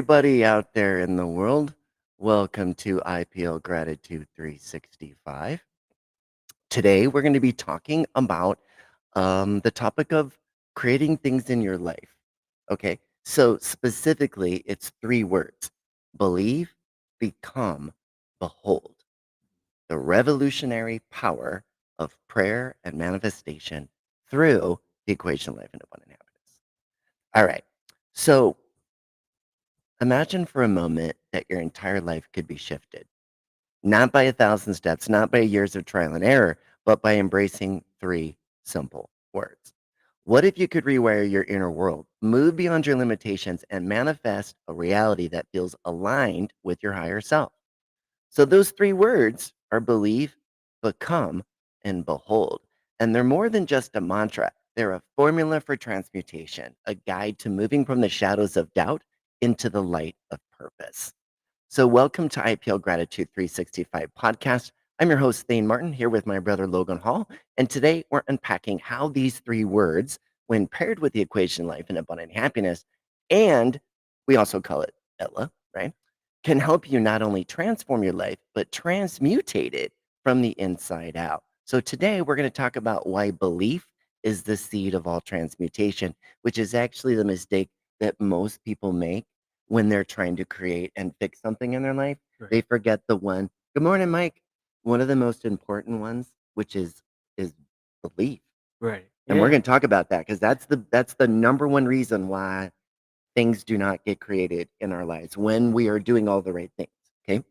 everybody out there in the world. Welcome to IPL Gratitude 365. Today, we're going to be talking about the topic of creating things in your life. Okay, so specifically, it's three words: believe, become, behold. The revolutionary power of prayer and manifestation through the equation life and abundant happiness. All right, so imagine for a moment that your entire life could be shifted, not by 1,000 steps, not by years of trial and error, but by embracing three simple words. What if you could rewire your inner world, move beyond your limitations, and manifest a reality that feels aligned with your higher self? So, those three words are believe, become, and behold. And they're more than just a mantra, they're a formula for transmutation, a guide to moving from the shadows of doubt into the light of purpose. So, welcome to IPL Gratitude 365 podcast. I'm your host, Thane Martin, here with my brother Logan Hall. And today we're unpacking how these three words, when paired with the equation life and abundant happiness, and we also call it ELAH, right, can help you not only transform your life, but transmutate it from the inside out. So, today we're going to talk about why belief is the seed of all transmutation, which is actually the mistake that most people make when they're trying to create and fix something in their life. Right. They forget the one. Good morning, Mike. One of the most important ones, which is belief. Right. And we're Yeah. going to talk about that because that's the number one reason why things do not get created in our lives when we are doing all the right things. Okay.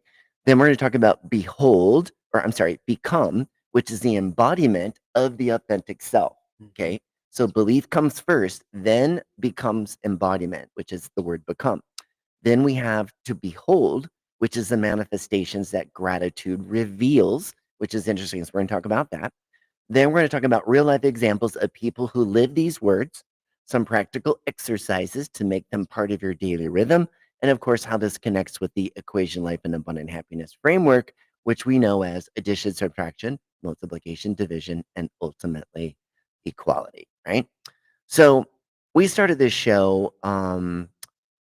Then we're going to talk about behold, or I'm sorry, become, which is the embodiment of the authentic self. Mhm. Okay. So belief comes first, then becomes embodiment, which is the word become. Then we have to behold, which is the manifestations that gratitude reveals, which is interesting. So we're going to talk about that. Then we're going to talk about real life examples of people who live these words, some practical exercises to make them part of your daily rhythm, and of course, how this connects with the equation life and abundant happiness framework, which we know as addition, subtraction, multiplication, division, and ultimately equality, right? So we started this show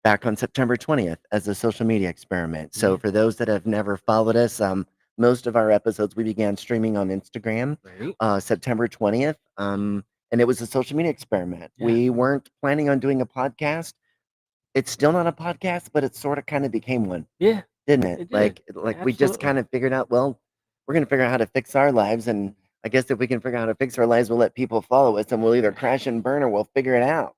back on September 20th as a social media experiment. So Yeah. for those that have never followed us, most of our episodes we began streaming on Instagram Right. September 20th. And it was a social media experiment. Yeah. We weren't planning on doing a podcast. It's still not a podcast, but it sort of kind of became one, Yeah. didn't it? It did. Like we just kind Absolutely. of figured out, well, we're going to figure out how to fix our lives. And I guess if we can figure out how to fix our lives, we'll let people follow us and we'll either crash and burn or we'll figure it out.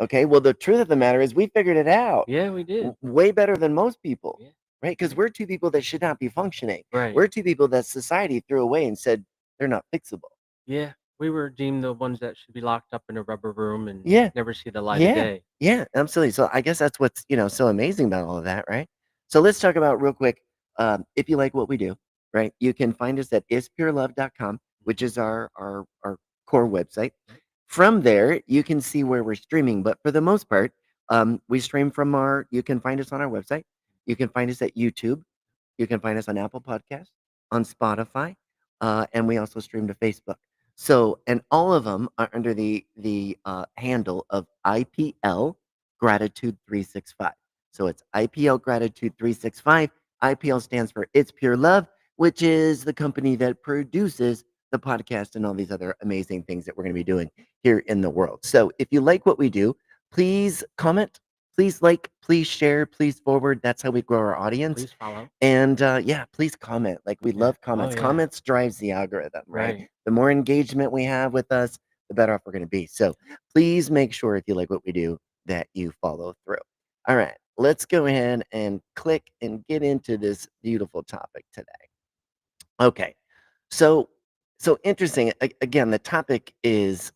Okay. Well, the truth of the matter is we figured it out Yeah, we did. way better than most people, Yeah. right? Because we're two people that should not be functioning. Right. We're two people that society threw away and said they're not fixable. Yeah. We were deemed the ones that should be locked up in a rubber room and Yeah. never see the light of Yeah. day. Yeah. Absolutely. So I guess that's what's, so amazing about all of that, right? So let's talk about real quick. If you like what we do, right, you can find us at ispurelove.com, which Mhm. is our core website. Right. From there, you can see where we're streaming. But for the most part, we stream from you can find us on our website. You can find us at YouTube. You can find us on Apple Podcasts, on Spotify, and we also stream to Facebook. So, and all of them are under the handle of IPL Gratitude 365. So it's IPL Gratitude 365. IPL stands for It's Pure Love, which is the company that produces the podcast and all these other amazing things that we're going to be doing here in the world. So if you like what we do, please comment, please like, please share, please forward. That's how we grow our audience. Please follow. And yeah, please comment. Like we Yeah. love Oh comments. yeah. Comments drives the algorithm, right? Right. The more engagement we have with us, the better off we're going to be. So please make sure if you like what we do that you follow through. All right, let's go ahead and click and get into this beautiful topic today. Okay, so interesting. Again, the topic is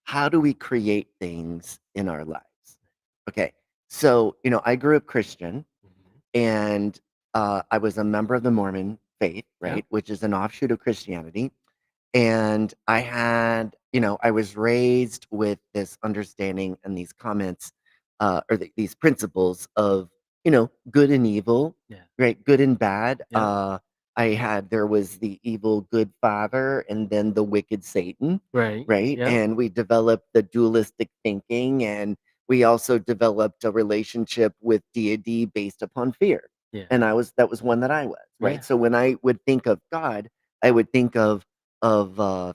how do we create things in our lives? Okay, so I grew up Christian, Mhm. and I was a member of the Mormon faith, Yeah. right, which is an offshoot of Christianity. And I was raised with this understanding and these comments, these principles of, good and evil, Yeah. right? Good and bad. Yep. There was the evil good father and then the wicked Satan, Right. right? Yep. And we developed the dualistic thinking and We also developed a relationship with deity based upon fear. Yeah. And that was one that I was, right? Yeah. So when I would think of God, I would think of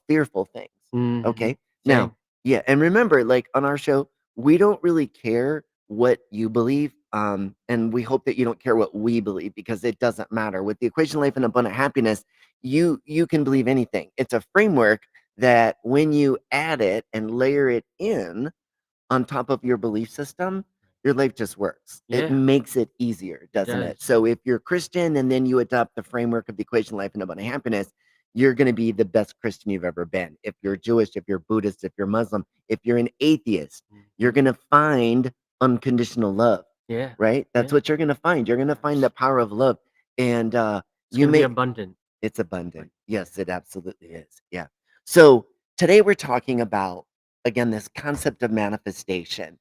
fearful things. Mhm. Okay. Now, Same. yeah, and remember, like on our show, we don't really care what you believe. And we hope that you don't care what we believe because it doesn't matter. With the equation life and abundant happiness, you can believe anything. It's a framework that when you add it and layer it in on top of your belief system, your life just works. It Yeah, makes it easier, it doesn't it? does. So if you're Christian and then you adopt the framework of the equation life and abundant happiness, you're going to be the best Christian you've ever been. If you're Jewish, if you're Buddhist, if you're Muslim, if you're an atheist, you're Mhm. going to find unconditional love, Yeah. right? That's Yeah. what you're going to find. You're going to find the power of love. And It's you gonna be may, abundant. it's Like, abundant. Yes, yeah. it absolutely is. Yeah. So today we're talking about, again, this concept of manifestation.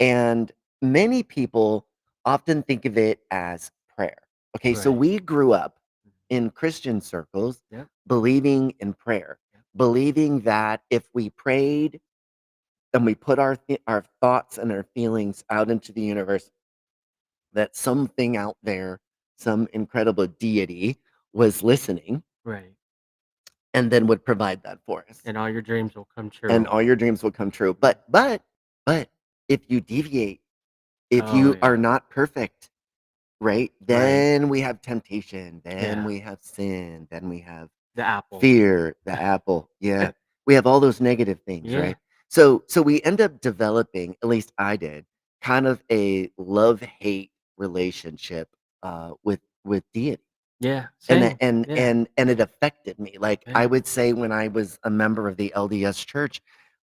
And many people often think of it as prayer. Okay, so Right. we grew up Mhm. in Christian circles Yep. believing in prayer, Yep. believing that if we prayed and we put our thoughts and our feelings out into the universe, that something out there, some incredible deity was listening Right. and then would provide that for us. And all your dreams will come And true. all your dreams will come true. Yeah. But if you deviate, if Oh, you yeah. are not perfect, right? Right. Then we have temptation, then Yeah. we have sin, then we have The apple. fear, the apple. Yeah. We have all those negative things, Yeah. right? So we end up developing, at least I did, kind of a love-hate relationship with deity. Yeah. And Same. Yeah. and it affected me. Like I Yeah. would say when I was a member of the LDS church,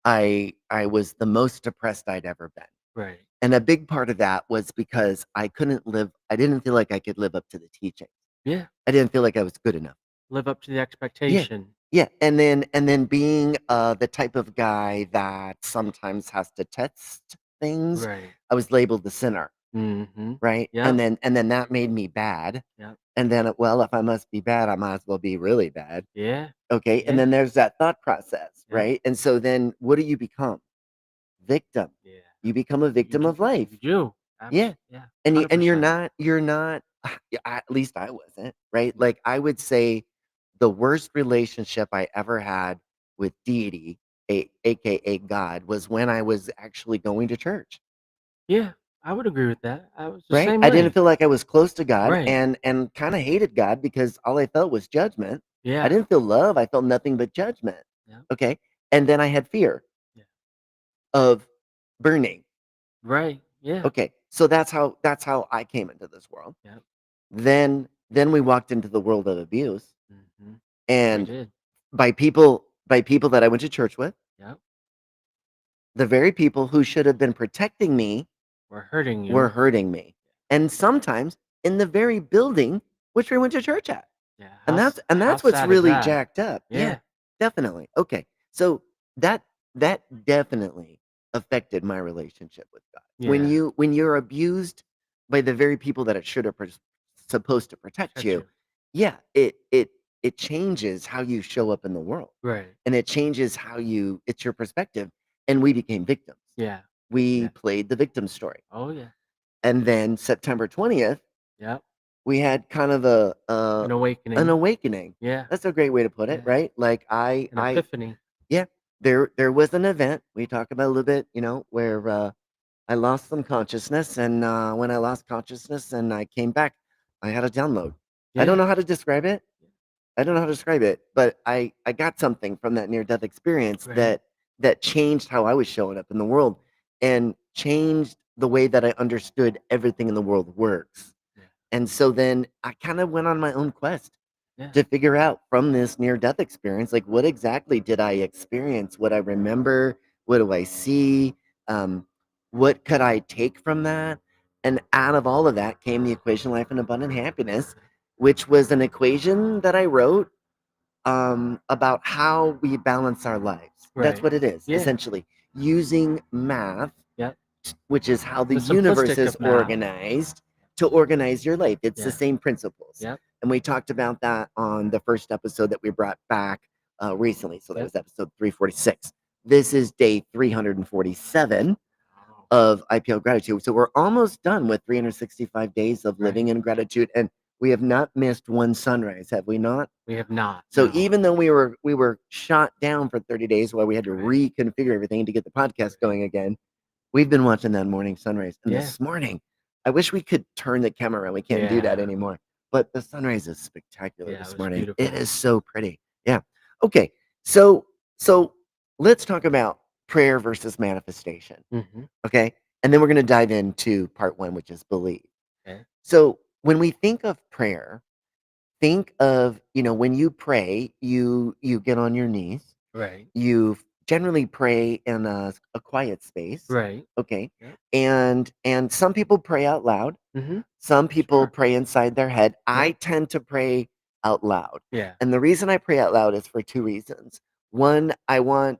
I was the most depressed I'd ever been. Right. And a big part of that was because I didn't feel like I could live up to the teaching. Yeah. I didn't feel like I was good enough. Live up to the Yeah. expectation. Yeah, and then being, the type of guy that sometimes has to test things, Right. I was labeled the sinner, Mhm. right? Yep. And then that made me bad, Yep. and then, well, if I must be bad, I might as well be really bad, Yeah. okay? And Yeah. then there's that thought process, Yep. right? And so then what do you become? Victim. Yeah. You become a You victim do. of life. You do. Yeah. Yeah. And you're 100%. not yeah, at least I wasn't, right? Yeah. Like I would say the worst relationship I ever had with deity, aka God, was when I was actually going to church. Yeah. I would agree with that. I was the Right? same I didn't way. feel like I was close to God Right. and kind of hated God because all I felt was judgment. I Yeah. didn't feel love, I felt nothing but judgment. Yeah. Okay? And then I had fear Yeah. of burning. Right. Yeah. Okay. So that's how I came into this world. Yep. Then we walked into the world of abuse, Mhm. We and did. by people that I went to church with, Yep. the very people who should have been protecting me We're hurting were you. hurting me, and sometimes in the very building which we went to church at. Yeah. And How that's what's sad is really that? jacked up. Yeah, Yeah. definitely. Okay. So that that definitely affected my relationship with God. Yeah. When you're abused by the very people that it should have supposed to protect Protect you, you. yeah, it changes how you show up in the world. Right. And it changes how you it's your perspective. And we became victims. Yeah. We Yeah. played the victim story. Oh, yeah. And then September 20th, Yep. we had kind of An an awakening. awakening. Yeah. That's a great way to put it, Yeah. right? Like An epiphany. yeah, there was an event we talk about a little bit, where I lost some consciousness, and when I lost consciousness and I came back, I had a download. I don't Yeah. know how to describe it. I don't know how to describe it, but I got something from that near death experience Right. that changed how I was showing up in the world and changed the way that I understood everything in the world works. Yeah. And so then I kind of went on my own quest Yeah. to figure out from this near death experience, like what exactly did I experience? What I remember? What do I see? Um, what could I take from that? And out of all of that came the equation life and abundant happiness, which was an equation that I wrote about how we balance our lives. That's Right. what it is, Yeah. essentially, using math, Yep. which is how the The universe simplistic is of math. organized, to organize your life. It's the Yeah. same principles. Yep. And we talked about that on the first episode that we brought back recently. So that Yep. was episode 346. This is day 347 of IPL gratitude. So we're almost done with 365 days of Right. living in gratitude, and we have not missed one sunrise, have we not? We have not, So no. even though we were shot down for 30 days while we had to Right. reconfigure everything to get the podcast Right. going again, we've been watching that morning sunrise. And Yeah. this morning, I wish we could turn the camera around. We can't do that Yeah. anymore. But the sunrise is spectacular Yeah, it this was morning. It beautiful. is so pretty. Yeah. Okay. So let's talk about prayer versus manifestation. Mhm. Okay. And then we're going to dive into part one, which is believe. Okay. So when we think of prayer, think of, when you pray, you get on your knees. Right. You generally pray in a quiet space. Right. Okay. Yep. And some people pray out loud. Mhm. Some people Sure. pray inside their head. I Yep. tend to pray out loud. Yeah. And the reason I pray out loud is for two reasons. One, I want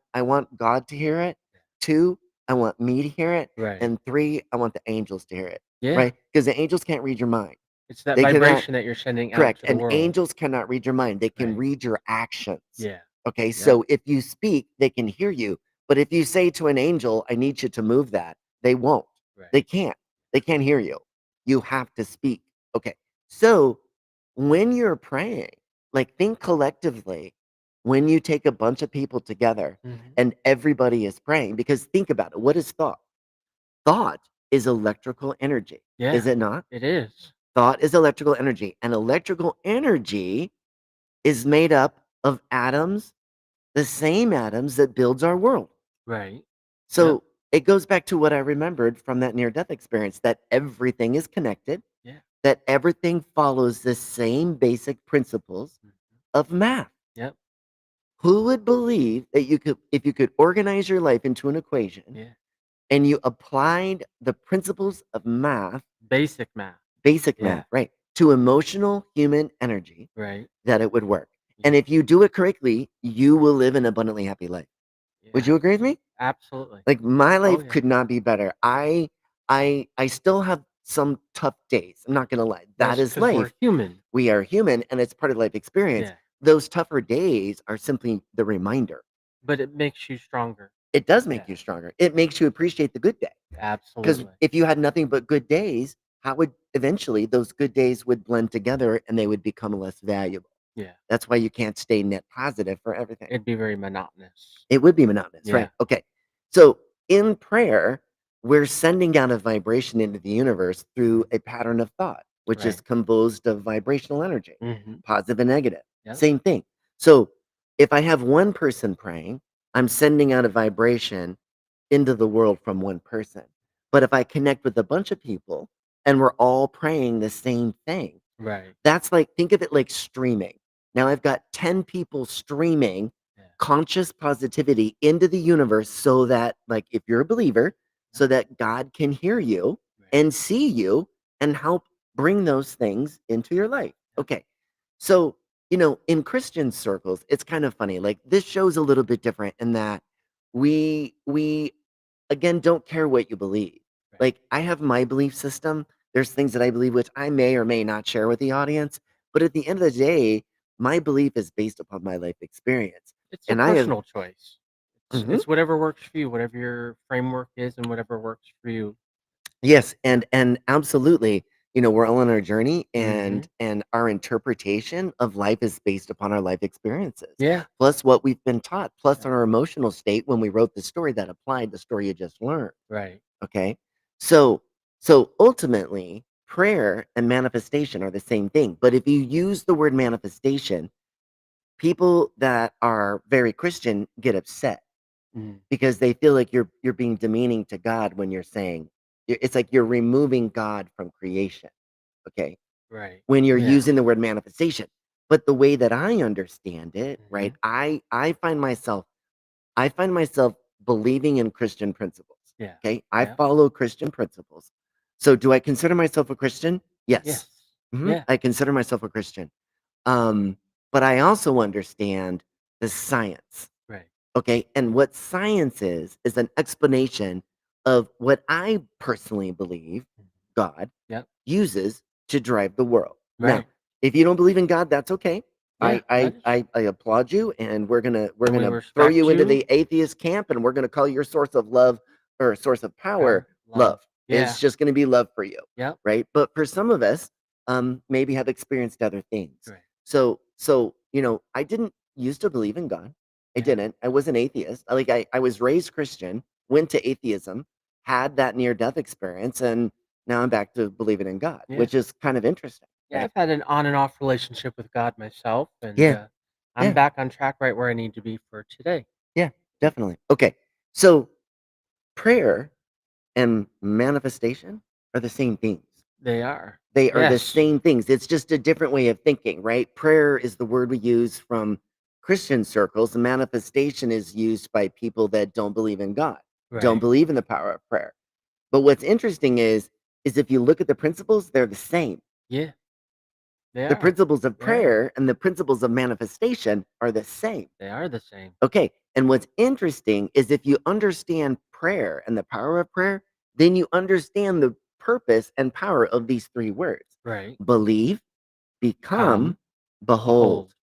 God to hear it. Two, I want me to hear it. Right. And three, I want the angels to hear it. Yeah. Right? Because the angels can't read your mind. It's that They cannot. vibration that you're sending out Correct, to the and world. angels cannot read your mind, they can Right. read your actions. Yeah. Okay, Yep. so if you speak, they can hear you, but if you say to an angel, "I need you to move that," they won't. They Right. can't. They can't hear you. You have to speak. Okay, so when you're praying, like, think collectively when you take a bunch of people together Mhm. and everybody is praying, because think about it, what is thought? Thought is electrical energy, is Yeah. it not? It is. Thought is electrical energy, and electrical energy is made up of atoms, the same atoms that builds our world. Right. Yep. So it goes back to what I remembered from that near-death experience, that everything is connected, Yeah. that everything follows the same basic principles Mhm. of math. Yep. Who would believe that if you could organize your life into an equation Yeah. and you applied the principles of math, Basic math. basic Yeah. math, right, to emotional human energy, Right. that it would work. And Yeah. if you do it correctly, you will live an abundantly happy life. Would Yeah. you agree with me? Absolutely. Like, my Oh, life yeah. could not be better. I still have some tough days. I'm not gonna lie. That That's is 'cause we're life. human. We are human, and it's part of life experience. Yeah. Those tougher days are simply the reminder. But it makes you stronger. It does make Yeah. you stronger. It makes you appreciate the good day. Because Absolutely. if you had nothing but good days, how would eventually those good days would blend together and they would become less valuable. Yeah. That's why you can't stay net positive for everything. It'd be very monotonous. It would be monotonous, Yeah. right? Okay. So in prayer, we're sending out a vibration into the universe through Mhm. a pattern of thought, which is Right. composed of vibrational energy, Mhm. positive and negative. Yep. Same thing. So if I have one person praying, I'm sending out a vibration into the world from one person. But if I connect with a bunch of people and we're all praying the same thing, Right. that's like, think of it like streaming. Now I've got 10 people streaming Yeah. conscious positivity into the universe so that, like, if you're a believer, Yep. so that God can hear you Right. and see you and help bring those things into your life. Yep. Okay. So, in Christian circles, it's kind of funny. Like, this show's a little bit different in that we again don't care what you believe. Right. Like, I have my belief system. There's things that I believe which I may or may not share with the audience, but at the end of the day, my belief is based upon my life experience. It's a And I have personal choice. It's Mhm. it's whatever works for you, whatever your framework is and whatever works for you. Yes, Yep. and absolutely, we're all on our journey, and Mhm. our interpretation of life is based upon our life experiences, Yeah. plus what we've been taught, plus Yep. our emotional state when we wrote the story that applied the story you just learned. Right. Okay? So ultimately, prayer and manifestation are the same thing, but if you use the word manifestation, people that are very Christian get upset Mm. because they feel like you're being demeaning to God when you're saying it's like you're removing God from creation, okay? Right. When you're Yeah. using the word manifestation. But the way that I understand it, right? Mhm. I find myself believing in Christian principles. Yeah. Okay? I Yeah. follow Christian principles. So do I consider myself a Christian? Yes. Yes. Yeah. I consider myself a Christian. Um, but I also understand the science. Right. Okay? And what science is an explanation of what I personally believe Mhm. God Yep. uses to drive the world. Now, Right. if you don't believe in God, that's okay. Yeah. That is. I applaud you, and we're And we gonna throw respect you into you. the atheist camp, and we're gonna call your source of love or source of power Power. Love. It's Yeah. just gonna be love for you, Yep. right? But for some of us, maybe have experienced other things. Right. So, I didn't used to believe in God. I Yeah. didn't. I was an atheist. I was raised Christian, went to atheism, had that near-death experience, and now I'm back to believing in God, Yeah. which is kind of interesting, Yeah, right? I've had an on and off relationship with God myself, and, Yeah, I'm yeah, back on track right where I need to be for today. yeah, definitely. Okay, so prayer and manifestation are the same things. They are. They are the Yes. same things. It's just a different way of thinking, right? Prayer is the word we use from Christian circles. And manifestation is used by people that don't believe in God, don't Right. believe in the power of prayer. But what's interesting is if you look at the principles, they're the same. Yeah, they The are. principles of Yeah, prayer and the principles of manifestation are the same. they are the same. Okay. And what's interesting is if you understand prayer and the power of prayer, then you understand the purpose and power of these three words: Right. believe, become, Come, behold. behold.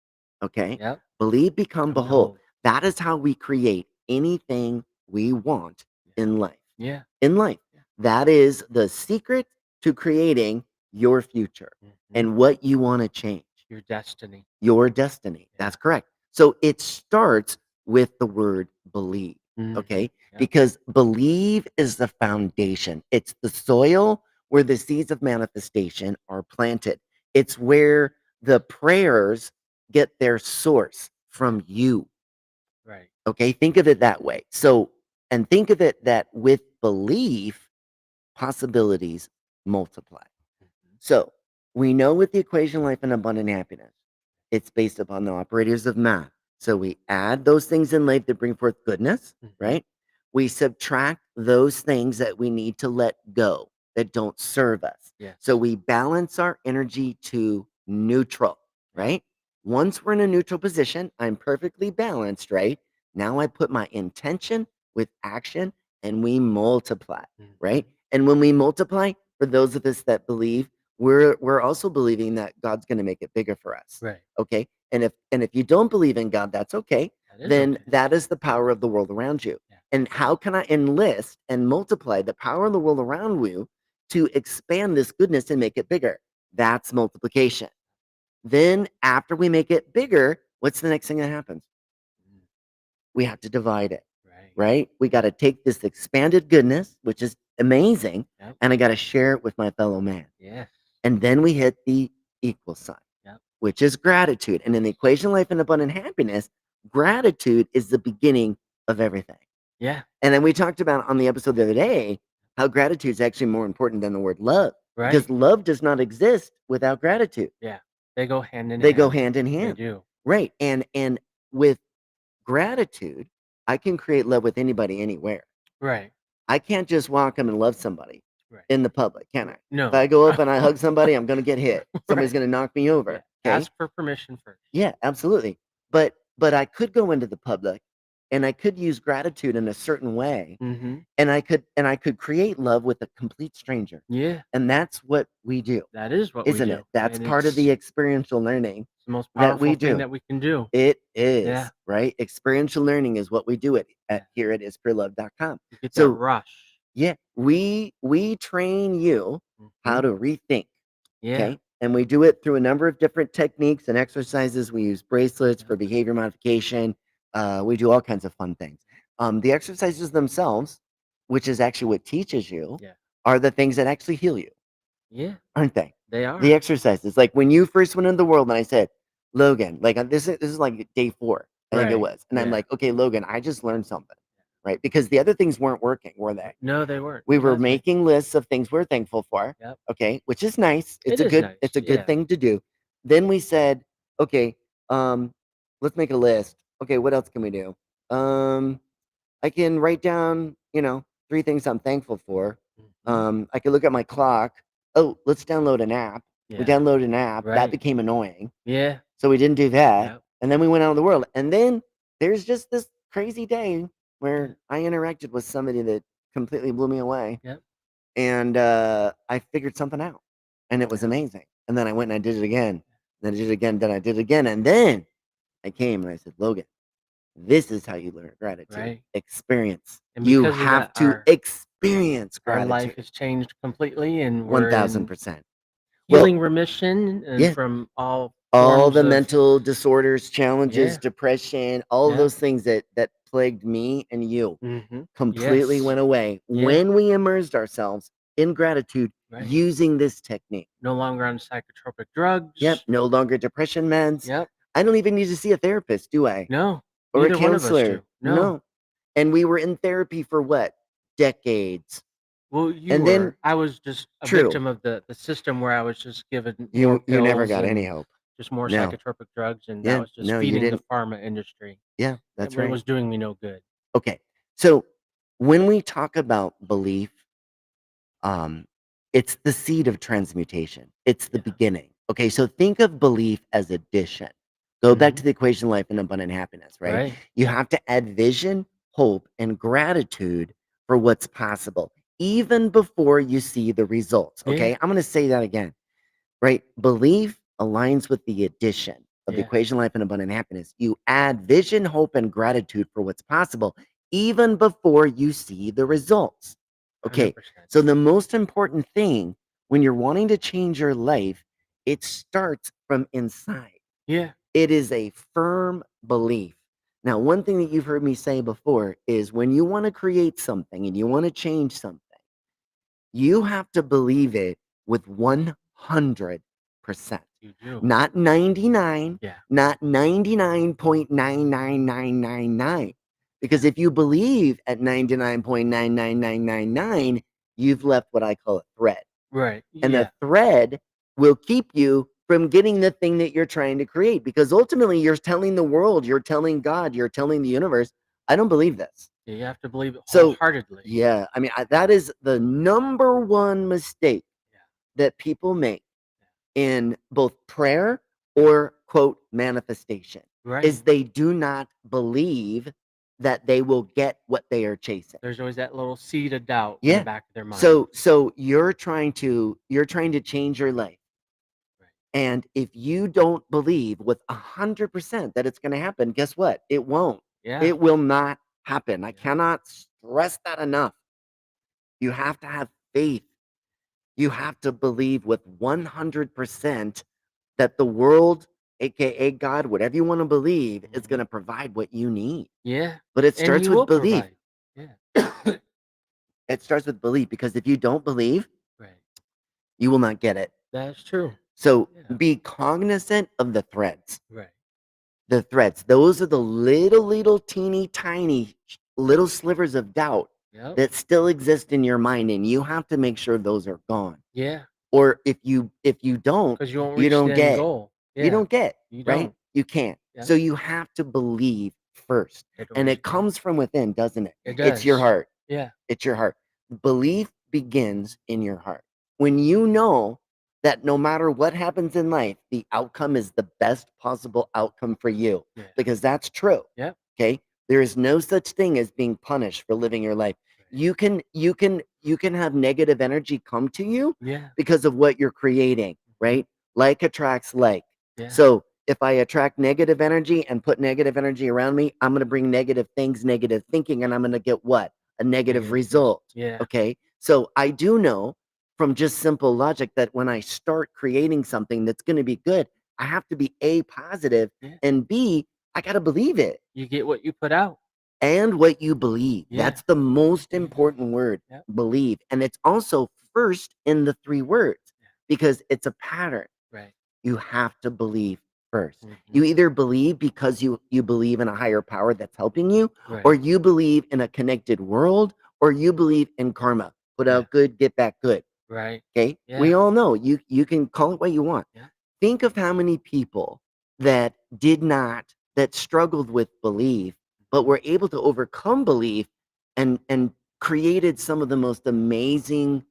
Okay? Yep. Believe, become, Come, behold. behold. That is how we create anything we want Yeah. in life. Yeah. In life. Yeah. That is the secret to creating your future Mhm. and what you want to change. Your destiny. Your destiny. Yeah. That's correct. So it starts with the word believe. Mhm. Okay? Yep. Because believe is the foundation. It's the soil where the seeds of manifestation are planted. It's where the prayers get their source Yeah. from you. Right. Okay? Think of it that way. So, and think of it that with belief, possibilities multiply. Mhm. So we know with the equation life and abundant happiness, it's based upon the operators of math. So we add those things in life that bring forth goodness, Mhm. right? We subtract those things that we need to let go that don't serve us. So Yes. we balance our energy to neutral, Yep. right? Once we're in a neutral position, I'm perfectly balanced, right? Now I put my intention with action and we multiply, right? Mhm. And when we multiply, for those of us that believe, we're also believing that God's gonna make it bigger for us, Right. okay? And if you don't believe in God, that's okay. That is Then okay. that is the power of the world around you. Yeah. And how can I enlist and multiply the power of the world around you to expand this goodness and make it bigger? That's multiplication. Then after we make it bigger, what's the next thing that happens? Mm. We have to divide it, Right. right? We got Yep. to take this expanded goodness, which is amazing, Yep. and I got to share it with my fellow man. Yes. And then we hit the equal sign, Yep. which is gratitude. And in the equation life and abundant happiness, gratitude is the beginning of everything. Yeah. And then we talked about on the episode the other day how gratitude is actually more important than the word love because Right. love does not exist without gratitude. Yeah. They go hand in They go hand. hand in They hand. do. Right. And with gratitude, I can create love with anybody anywhere. Right. I can't just walk up and love somebody Right. in the public, can I? If No. I go up and I hug somebody, I'm gonna get hit. Somebody's Right. gonna knock me Yeah. over. Okay. Ask for permission first. Yeah, absolutely. But I could go into the public and I could use gratitude in a certain way Mhm. and I could create love with a complete stranger. Yeah. And that's what we do, That is what we isn't it? do, That's and part of it's the experiential learning the most that powerful we thing do. that we can do. It Yeah. is, right? Experiential learning is what we do at Yeah. here at ispurelove.com. You get that So rush. yeah, we train you how Mhm. to rethink. Yeah. Okay. And we do it through a number of different techniques and exercises. We use bracelets for Yep. behavior modification. We do all kinds of fun things. The exercises themselves, which is actually what teaches you, Yeah. are the things that actually heal you, Yeah. aren't they? They The are. exercises, like when you first went into the world, and I said, Logan, like this is like day 4, I think it Right. was, and I'm Yeah. like, okay, Logan, I just learned something, right? Because the other things weren't working, were they? No, they weren't. We were Exactly. making lists of things we're thankful for, Yep. okay, which is nice. It It's a is good nice. it's a good Yeah. thing to do. Then we said, "Okay, let's make a list. Okay, what else can we do? Um, I can write down, 3 things I'm thankful for. Mhm. I can look at my clock. Oh, let's download an app." We Yeah. downloaded an app. That Right. became annoying, Yeah. so we didn't do that, Yep. and then we went out in the world, and then there's just this crazy day Yeah. where I interacted with somebody that completely blew me away. Yep. And, I figured something out, and it was Yep. amazing, and then I went and I did it again, then I did it again, then I did it again, and then I came and I said, "Logan, this is how you learn gratitude. Right. Experience. And You because of have that, to our experience Our life gratitude. has changed completely, and we're in 1000%. Well, healing remission and yeah, from all all forms the of mental disorders, challenges, yeah, depression, all of yeah. those things that plagued me and you Mhm. completely Yes. went away Yeah, when we immersed ourselves in gratitude right. using this technique. No longer on psychotropic Yep, drugs. no longer depression meds. Yep. I don't even need to see a therapist, do I? No, Or a neither one of us counselor. do. No. No. And we were in therapy for what? Decades. Well, you And then were. I was just a true, victim of the system where I was just given more you never pills got any and help. just more No. psychotropic drugs, and that Yeah, was just no, you feeding the didn't. pharma industry. Yeah, It that's right. was doing me no good. Okay. So when we talk about belief, um, it's the seed of transmutation. It's the Yeah. beginning. Okay, so think of belief as addition. Go back to Mhm. the equation life and abundant happiness, right? Right. You have to add vision, hope, and gratitude for what's possible, even before you see the results. Yeah. Okay, I'm going to say that again, right? Belief aligns with the addition of the Yeah. equation life and abundant happiness. You add vision, hope, and gratitude for what's possible, even before you see the results. Okay, 100%. so the most important thing when you're wanting to change your life, it starts from inside. Yeah. It is a firm belief. Now, one thing that you've heard me say before is when you want to create something and you want to change something, you have to believe it with 100%, You do. not 99, Yeah. not 99.99999. Because if you believe at 99.99999, you've left what I call a thread. Right. And the Yeah. thread will keep you from getting the thing that you're trying to create. Because ultimately, you're telling the world, you're telling God, you're telling the universe, I don't believe this. Yeah, you have to believe it So, wholeheartedly. yeah, I mean, that is the number one mistake Yeah. that people make in both prayer or quote manifestation Right. is they do not believe that they will get what they are chasing. There's always that little seed of doubt in the Yeah. back of their mind. So you're trying to change your life. Right. And if you don't believe with 100% that it's going to happen, guess what? It won't. Yeah. It will not happen. I Yeah. cannot stress that enough. You have to have faith. You have to believe with 100% that the world, aka God, whatever you want to believe, is going Mhm. to provide what you need. Yeah. But it And starts he with will belief. provide. Yeah. It starts with belief because if you don't believe, Right. you will not get it. That's true. So Yeah. be cognizant of the threads. Right. The threads, those are the little teeny tiny little slivers of doubt Yep. that still exist in your mind, and you have to make sure those are gone. Yeah. Or if you don't, Because you won't you reach don't the end get. goal. You Yeah. don't get, You right? don't. You can't. Yep. So you have to believe first. It And always it does. comes from within, doesn't it? It It's your does. heart. Yeah. It's your heart. Belief begins in your heart. When you know that no matter what happens in life, the outcome is the best possible outcome for you, Yeah. because that's true. Yep. Okay? There is no such thing as being punished for living your life. Right. You can have negative energy come to you Yeah. because of what you're creating, Mhm. right? Like attracts like. Yeah. So if I attract negative energy and put negative energy around me, I'm going to bring negative things, negative thinking, and I'm going to get what? A negative Negative things. result. Yeah. Okay. So I do know from just simple logic that when I start creating something that's going to be good, I have to be A, positive, Yeah. and B, I got to believe it. You get what you put out. And what you believe. Yeah. That's the most Yeah. important word, Yep. believe. And it's also first in the three words Yeah. because it's a pattern. Right. You have to believe first. Mhm. You either believe because you believe in a higher power that's helping you, or Right. you believe in a connected world, or you believe in karma. Put Yeah. out good, get back good. Right. Okay? We Yeah. all know you can call it what you want. Yeah. Think of how many people that that struggled with belief, but Mhm. were able to overcome belief and created some of the most amazing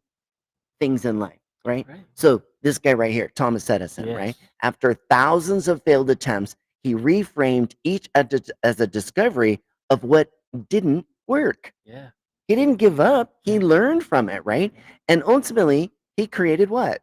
things in life, right? Right. So this guy right here, Thomas Edison, right? Yes. After thousands of failed attempts, he reframed each as a discovery of what didn't work. Yeah. He didn't give up. He Yeah. learned from it, right? Yeah. And ultimately, he created what?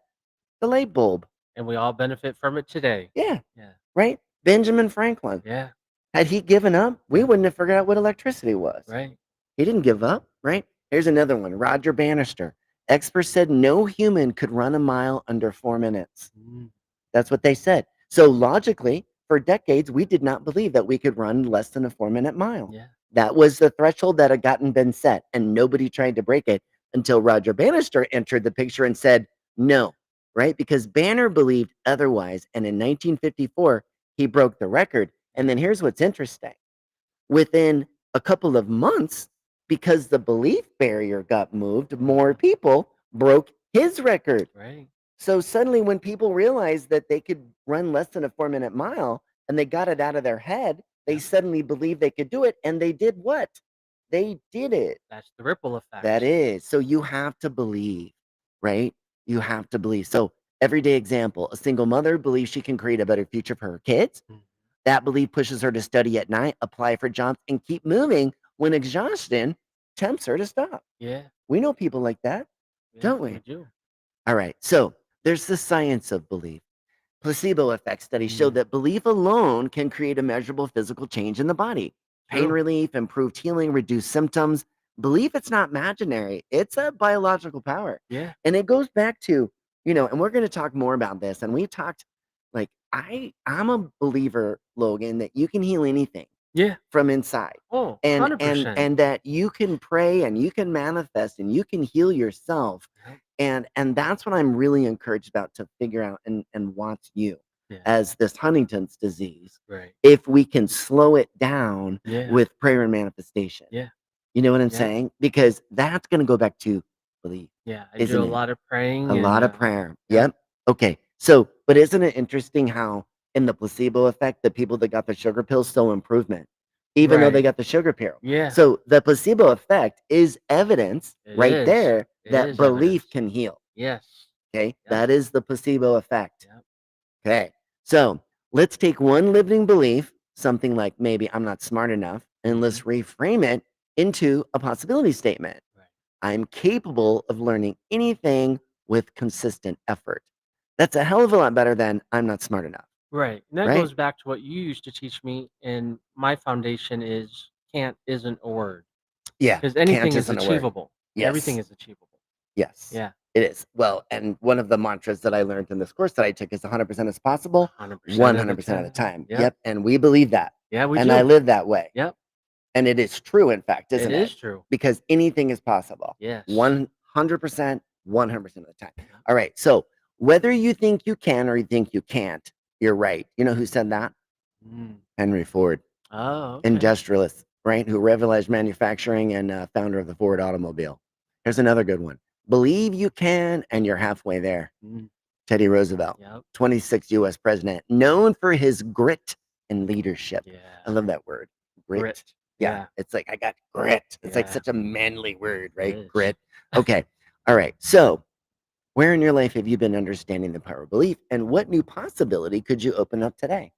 The light bulb. And we all benefit from it today. Yeah, Yeah. right? Benjamin Franklin. Yeah. Had he given up, we Yeah. wouldn't have figured out what electricity was. Right. He didn't give up, right? Here's another one. Roger Bannister. Experts said no human could run a mile under 4 minutes. Mm, That's what they said. So logically, for decades, we did not believe that we could run less than a 4 minute mile. yeah. That was the threshold that had been set, and nobody tried to break it until Roger Bannister entered the picture and said no, right? Because Banner believed otherwise, and in 1954 he broke the record. And then here's what's interesting: within a couple of months, because the belief barrier got moved, more people broke his record. Right. So suddenly, when people realized that they could run less than a 4 minute mile and they got it out of their head, they Yep. suddenly believed they could do it. And they did what? They did it. That's the ripple That effect. is. So you have to believe, right? You have to believe. So, everyday example: a single mother believes she can create a better future for her kids. Mm, That belief pushes her to study at night, apply for jobs, and keep moving when exhaustion tempts her to stop. yeah. We know people like that, Yeah. don't We we? do. All right. So, there's the science of belief. Placebo effect studies show Mm, that belief alone can create a measurable physical change in the body. Pain true. relief, improved healing, reduced symptoms. Belief, it's not imaginary, it's a biological power. Yeah. And it goes back to, and we're going to talk more about this. And we talked, like, I'm a believer, Logan, that you can heal anything Yeah. from inside. Oh, And and 100%. and that you can pray and you can manifest and you can heal yourself. Yep. And that's what I'm really encouraged about, to figure out and watch you Yeah. as this Huntington's disease, Right. if we can slow it down Yeah. with prayer and manifestation. Yeah. You know what I'm Yeah. saying? Because that's going to go back to belief, Yeah. I do a isn't it? lot of A praying and lot of prayer. yep. Yep. Okay. So, but isn't it interesting how in the placebo effect, the people that got the sugar pills saw improvement, even though they Right. got the sugar pill? Yeah. So the placebo effect is evidence It right is. there It that is evidence. belief can heal. Yes. Okay. Yep. That is the placebo effect. Yep. Okay. So let's take one limiting belief, something like maybe I'm not smart enough, and Mhm. let's reframe it into a possibility statement. Right. I'm capable of learning anything with consistent effort. That's a hell of a lot better than I'm not smart enough, Right. And that right? goes back to what you used to teach me, and my foundation is can't isn't a word Yeah, because can't anything is isn't a word. achievable. Everything Yes, is achievable. yes, Yeah. it is. Well, and one of the mantras that I learned in this course that I took is 100% is possible, 100% of the 100% of the time. time. Yep. Yep. And we believe that. Yeah, we And I do. live that way. Yep. And it is true, in fact, It isn't it? is true. Because anything is possible. Yes. 100%, 100% of the time. Yep. All right. So whether you think you can or you think you can't, you're right. You know who said that? Mm. Henry Ford, Oh, okay. industrialist, right? Who revolutionized manufacturing and founder of the Ford automobile. Here's another good one. Believe you can, and you're halfway there. Mm. Teddy Roosevelt, Yep. 26th US president, known for his grit and leadership. I Yeah. love that word, Grit. grit. Yeah, Yeah. it's like I got grit. It's like Yeah. such a manly word, It right? is. Grit. Okay. All right. So, where in your life have you been understanding the power of belief, and what new possibility could you open up today?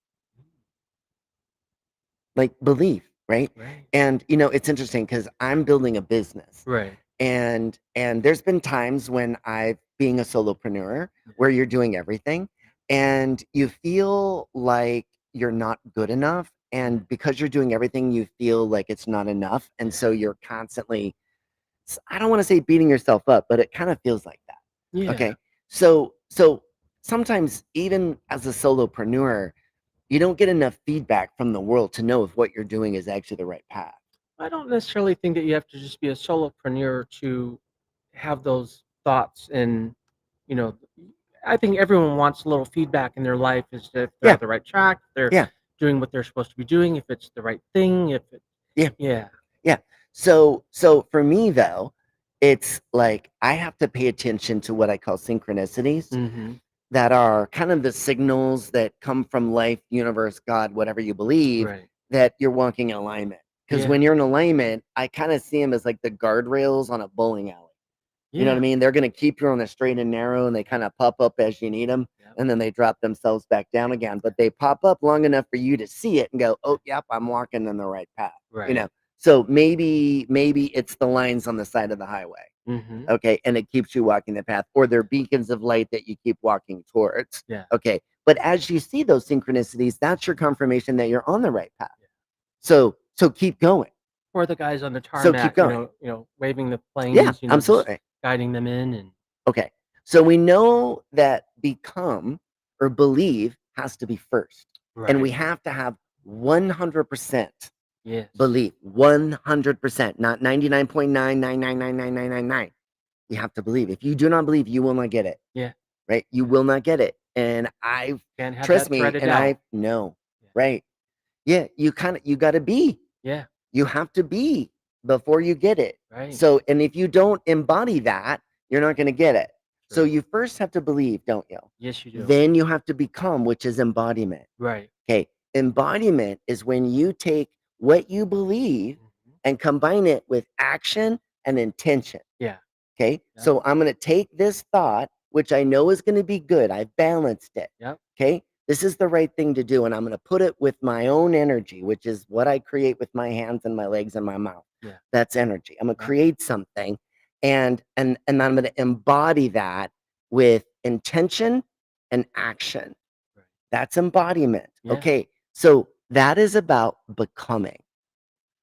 Like belief, right? Right. And it's interesting because I'm building a business, Right. and there's been times when I've being a solopreneur Yeah. where you're doing everything and you feel like you're not good enough, Yeah. and because you're doing everything you feel like it's not enough, and Yeah. so you're constantly, I don't want to say beating yourself up, but it kind of feels like that. Yeah. Okay. So sometimes even as a solopreneur, you don't get enough feedback from the world to know if what you're doing is actually the right path. I don't necessarily think that you have to just be a solopreneur to have those thoughts and you know I think everyone wants a little feedback in their life as to if they're Yeah. on the right track, if they're Yeah. doing what they're supposed to be doing, if it's the right thing, if it Yeah. yeah. Yeah. So for me though, it's like I have to pay attention to what I call synchronicities, Mhm. that are kind of the signals that come from life, universe, God, whatever you believe, Right. that you're walking in alignment. Because Yeah. when you're in alignment, I kind of see them as like the guardrails on a bowling alley. You know what I Yeah. mean? They're going to keep you on the straight and narrow, and they kind of pop up as you need them, Yep. and then they drop themselves back down again. But they pop up long enough for you to see it and go, "Oh, yep, I'm walking in the right path." You Right. know. So maybe it's the lines on the side of the highway. Mhm. Okay, and it keeps you walking the path, or they're beacons of light that you keep walking towards. Yeah. Okay, but as you see those synchronicities, that's your confirmation that you're on the right path. Yeah. So keep going. Or the guys on the So keep tarmac, going. waving the Yeah, planes, just absolutely. guiding them in and Okay. So we know that become or believe has to be first. And we right. have to have 100% Yes. belief. 100%, not 99.9999999. You have to believe. If you do not believe, you will not get it. Yeah. Right? You Yeah. will not get it. And I've Can't have trust that me, thread of and doubt. I know. Yeah. Right. Yeah, you got to be. Yeah. You have to be before you get it. Right. So, and if you don't embody that, you're not going to get it. So True. you first have to believe, don't you? Yes, you do. Then you have to become, which is embodiment. Right. Okay. Embodiment is when you take what you believe Mhm. and combine it with action and intention. Yeah. Okay. Yep. So I'm going to take this thought, which I know is going to be good. I've balanced it. Yep. Okay. This is the right thing to do. And I'm going to put it with my own energy, which is what I create with my hands and my legs and my mouth. Yeah. That's energy. I'm going to Yep. create something and I'm going to embody that with intention and action. Right. That's embodiment. Yeah. Okay. So that is about becoming.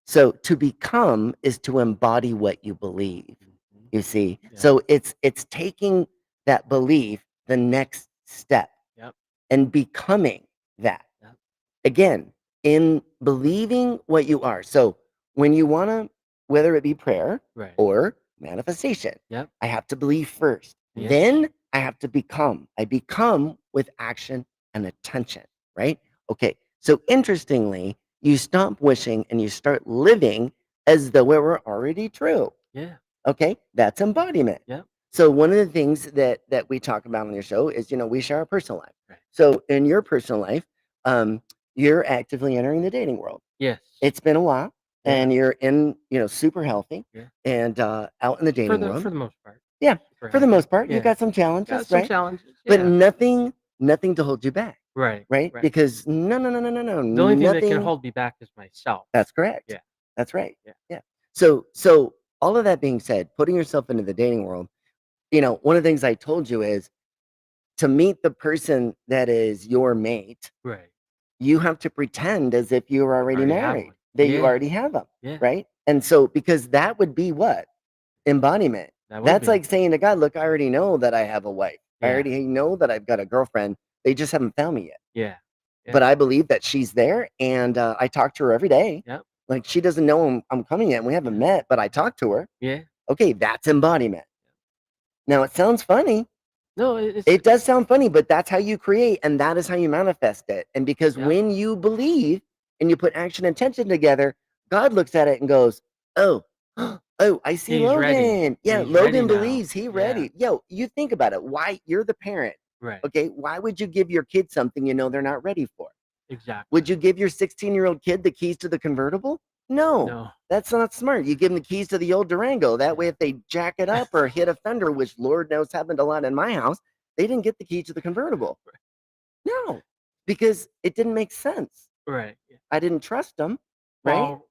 So to become is to embody what you believe. Mhm. You see? Yeah. So it's taking that belief the next step Yep. and becoming that. Yep. Again, in believing what you are. So when you want to, whether it be prayer Right. or manifestation, Yep. I have to believe first. Yes. Then I have to become. I become with action and attention, right? Okay. So interestingly, you stop wishing and you start living as though it were already true. Yeah. Okay, that's embodiment. Yep. So one of the things that we talk about on your show is, we share our personal life. Right. So in your personal life, um, you're actively entering the dating world. Yes. It's been a while, Yeah. and you're in, super healthy Yeah. and out in the For dating the world. for the most part. Yeah, Super for the healthy. most part, you Yeah. got some Got challenges, some right? challenges. But Yeah. nothing to hold you back, Right. right? Right. Because no, no, no, no, no, no, The only thing that can nothing. hold me back is myself. That's correct. Yeah. That's right. Yeah. Yeah. So all of that being said, putting yourself into the dating world, one of the things I told you is to meet the person that is your mate, Right. you have to pretend as if you were already Already have married, one. that you Yeah. already have them, Yeah. right? And so, because that would be what? Embodiment. That would That's be. like saying to God, look, I already know that I have a wife. I Yeah. already know that I've got a girlfriend. They just haven't found me yet. Yeah. But Yeah. I believe that she's there and I talk to her every day. Yep. Like she doesn't know I'm coming yet and we haven't Yeah. met, but I talk to her. Yeah. Okay, that's embodiment. Now it sounds funny. No, It does sound funny, but that's how you create and that is how you manifest it. And because yep. when you believe and you put action and intention together, God looks at it and goes, "Oh, oh, I see He's ready. Logan. Yeah, He's ready Logan now. believes he Yeah. ready." Yo, you think about it. Why you're the parent? Right. Okay, why would you give your kid something you know they're not ready for? Exactly. Would you give your 16-year-old kid the keys to the convertible? No, No. that's not smart. You give them the keys to the old Durango. That way, Yeah. if they jack it up or hit a fender, which Lord knows happened a lot in my house, they didn't get the key to the convertible. No, because it didn't make sense. Right. Yeah. I didn't trust them, right? Crawl,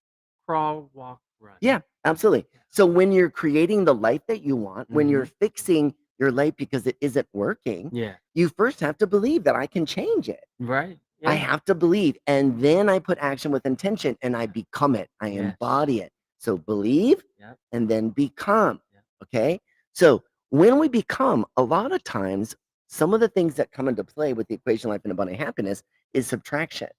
crawl, walk, run. Yeah, absolutely. Yeah. So when you're creating the life that you want, when you're Mhm. fixing your life because it isn't working, Yeah. you first have to believe that I can change it. Right. I Yeah. have to believe, and then I put action with intention and I Yeah. become it. I Yes. embody it. So believe Yep. and then become. Yep. Okay. So when we become, a lot of times, some of the things that come into play with the equation life and abundant happiness is subtraction,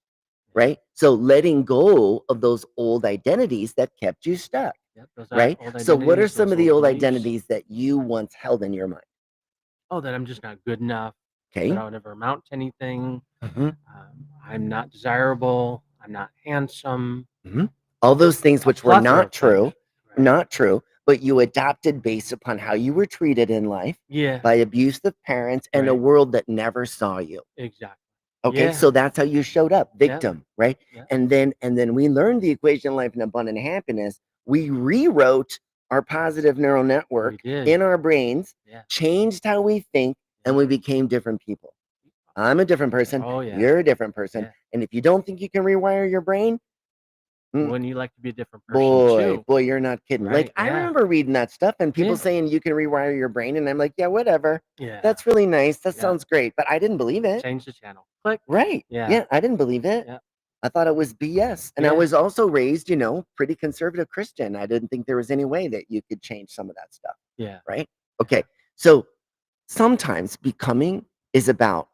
Yeah. right? So letting go of those old identities that kept you stuck, Yep. Those right? old So what are identities, some those of the old old beliefs. identities that you once held in your mind? Oh, that I'm just not good enough. That Okay. I'll never amount to anything. Mhm. I'm not desirable. I'm not handsome. Mhm. All those things A which were plethora not of things. true, Right. but you adopted based upon how you were treated in life Yeah. by abusive parents and a Right. world that never saw you. Exactly. Okay, Yeah. so that's how you showed up, Yep. victim, right? Yep. And then we learned the equation of life and abundant happiness. We rewrote our positive neural We network did. in our brains, Yeah. changed how we think, and Yep. we became different people. I'm a different person. Oh yeah. You're a different person. Yeah. And if you don't think you can rewire your brain, mm, Wouldn't you like to be a different person boy, too? boy, you're not kidding. Like, Right. I Yeah. remember reading that stuff and people Yeah. saying you can rewire your brain, and I'm like, yeah, whatever. Yeah. That's really nice. That Yeah. sounds great, but I didn't believe it. Change the channel. Click. Right. Yeah. Yeah, I didn't believe it. Yeah. I thought it was BS. And I Yeah. was also raised, pretty conservative Christian. I didn't think there was any way that you could change some of that stuff, Yeah. right? Yeah. Okay. So sometimes becoming is about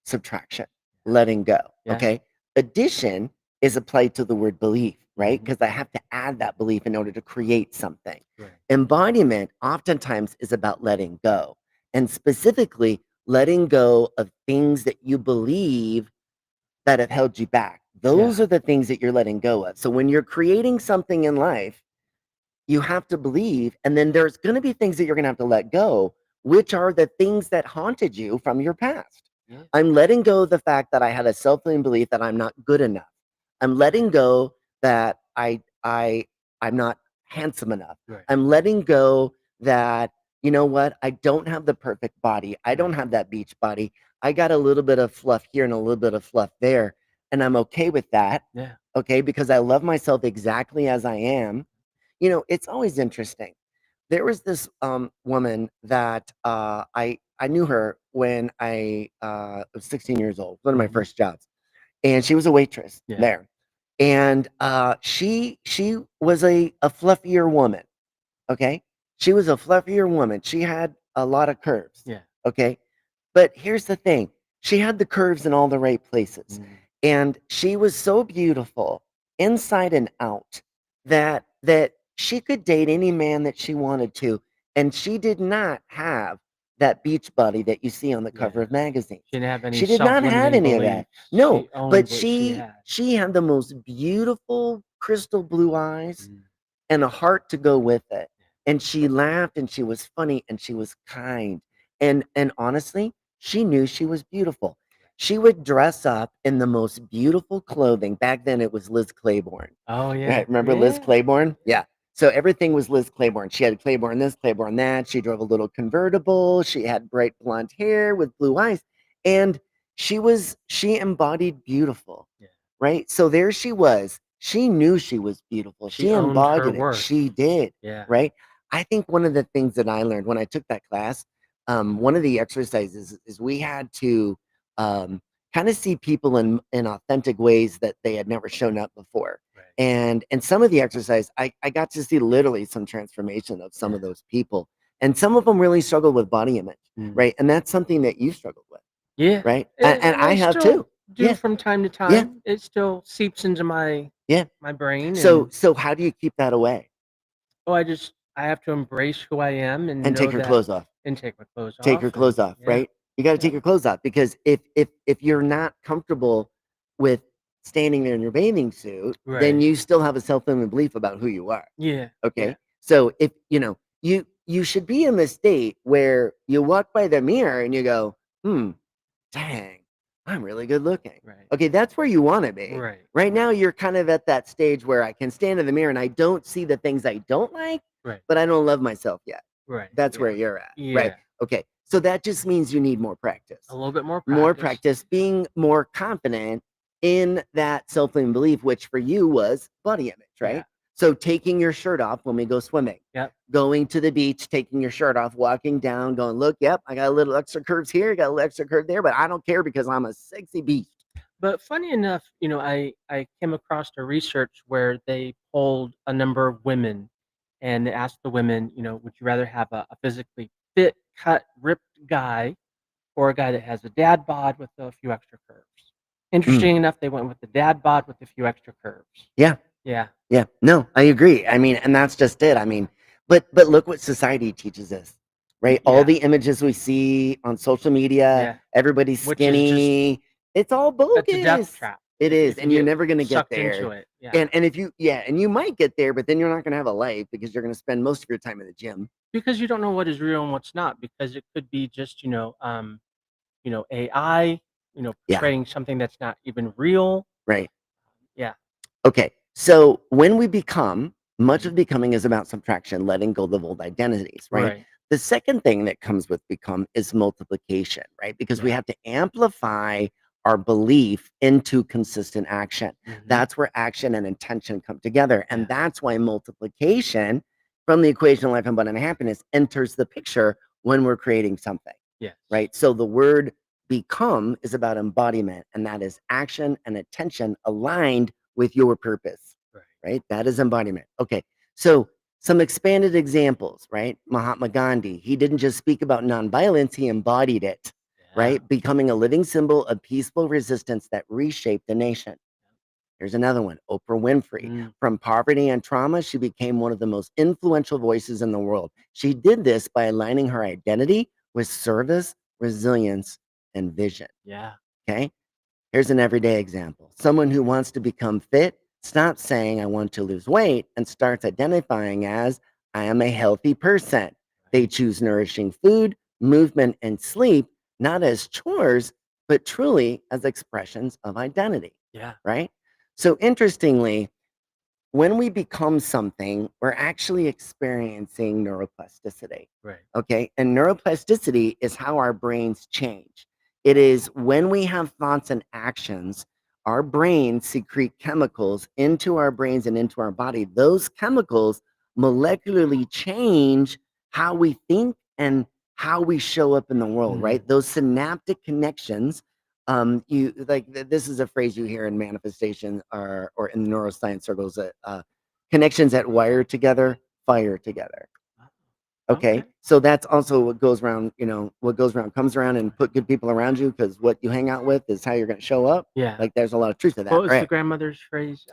subtraction, letting go. Yeah. Okay. Addition is applied to the word belief, right? Mhm. Because I have to add that belief in order to create something. Right. Embodiment oftentimes is about letting go, and specifically letting go of things that you believe that have held you back. Yeah. Those are the things that you're letting go of. So when you're creating something in life, you have to believe, and then there's going to be things that you're going to have to let go, which are the things that haunted you from your past. Yeah. I'm letting go of the fact that I had a self-limiting belief that I'm not good enough. I'm letting go that I'm not handsome enough. Right. I'm letting go that, you know what, I don't have the perfect body. I don't Right. have that beach body. I got a little bit of fluff here and a little bit of fluff there, and I'm okay with that. Yeah. Okay, because I love myself exactly as I am. It's always interesting. There was this woman that I knew her when I was 16 years old, one of my Mhm. first jobs, and she was a waitress Yeah. there, and she was a fluffier woman. Okay, she was a fluffier woman. She had a lot of curves. Yeah. Okay, but here's the thing, she had the curves in all the right places, Mhm. and she was so beautiful inside and out that she could date any man that she wanted to, and she did not have that beach body that you see on the cover Yeah. of magazines. She didn't have any She did not have self-limiting any of that. beliefs. No, She owned but what she she had. she had the most beautiful crystal blue eyes Mm. and a heart to go with it. And she laughed and she was funny and she was kind. And honestly, she knew she was beautiful. She would dress up in the most beautiful clothing. Back then it was Liz Claiborne. Oh, yeah. Right? Remember Liz Yeah. Claiborne? Yeah. So everything was Liz Claiborne. She had Claiborne this, Claiborne that. She drove a little convertible. She had bright blonde hair with blue eyes. And she embodied beautiful, Yeah. right? So there she was. She knew she was beautiful. She She owned her embodied it. worth. She did, Yeah. right? I think one of the things that I learned when I took that class, one of the exercises is we had to um, kind of see people in authentic ways that they had never shown up before. Right. And some of the exercise, I got to see literally some transformation of some Yeah. of those people. And some of them really struggled with body image, Mm. right? And that's something that you struggled with, Yeah. right? And And I I have still too. do Yeah, from time to yeah, time. It still seeps into my yeah. my brain, So and so how do you keep that away I have to embrace who I am and and take know your that clothes off? and take my clothes Take your off, clothes and off, yeah. right? You got to take Yep. your clothes off because if you're not comfortable with standing there in your bathing suit, then Right. you still have a self-limiting belief about who you are. Yeah. Yeah. Okay? So if you should be in the state where you walk by the mirror and you go, dang, I'm really good looking. Right. Okay, that's where you want to be. Right. Right now, Right. you're kind of at that stage where I can stand in the mirror and I don't see the things I don't like, Right. but I don't love myself yet. Right. That's where Yeah. you're at, right? Yeah. Okay, so that just means you need more A practice. little bit more More practice. practice, being more confident in that self-limiting belief, which for you was body image, Yeah. right? So taking your shirt off when we go swimming, Yep. going to the beach, taking your shirt off, walking down, going, look, yep, I got a little extra curves here, got a little extra curve there, but I don't care because I'm a sexy beast. But funny enough, I came across a research where they polled a number of women and they asked the women, would you rather have a physically fit, cut, ripped guy or a guy that has a dad bod with a few extra curves? Mm, Interesting enough, they went with the dad bod with a few extra curves. yeah, Yeah. yeah, no, I agree. I mean, and that's just it. I mean, but look what society teaches us, right? All Yeah. the images we see on social media, Yeah. everybody's Which is just skinny. It's all That's a death bogus. trap It is, if you and you're get never gonna get sucked there. into it. Yeah. And if you yeah, and you might get there, but then you're not gonna have a life because you're gonna spend most of your time in the gym. Because you don't know what is real and what's not, because it could be just, AI, Yeah, portraying something that's not even real. right. Yeah. Okay, so when we become, much Mhm. of becoming is about subtraction, letting go of old identities, right? Right. The second thing that comes with become is multiplication, right? Because we Yeah. have to amplify our belief into consistent action. Mhm. That's where action and intention come together. And Yeah. that's why multiplication from the equation of life, abundance, and happiness enters the picture when we're creating something, Yes. right? So the word become is about embodiment, and that is action and attention aligned with your purpose, Right. right? That is embodiment. Okay, so some expanded examples, right? Mahatma Gandhi, he didn't just speak about nonviolence, he embodied it, Yeah. right? Becoming a living symbol of peaceful resistance that reshaped the nation. Here's another one, Oprah Winfrey. Mm. From poverty and trauma, she became one of the most influential voices in the world. She did this by aligning her identity with service, resilience, and vision. Yeah. Okay. Here's an everyday example. Someone who wants to become fit stops saying, I want to lose weight, and starts identifying as, I am a healthy person. They choose nourishing food, movement, and sleep, not as chores, but truly as expressions of identity. Yeah. Right? So, interestingly, when we become something, we're actually experiencing neuroplasticity. Right. Okay. And neuroplasticity is how our brains change. It is when we have thoughts and actions, our brains secrete chemicals into our brains and into our body. Those chemicals molecularly change how we think and how we show up in the world, Mm. right? Those synaptic connections, you like this is a phrase you hear in manifestation or in neuroscience circles, connections that wire together fire together. Oh, Okay, okay. so that's also what goes around, what goes around comes around, and put good people around you, because what you hang out with is how you're going to show up. Yeah. Like there's a lot of truth to What that, was the right? grandmother's phrase?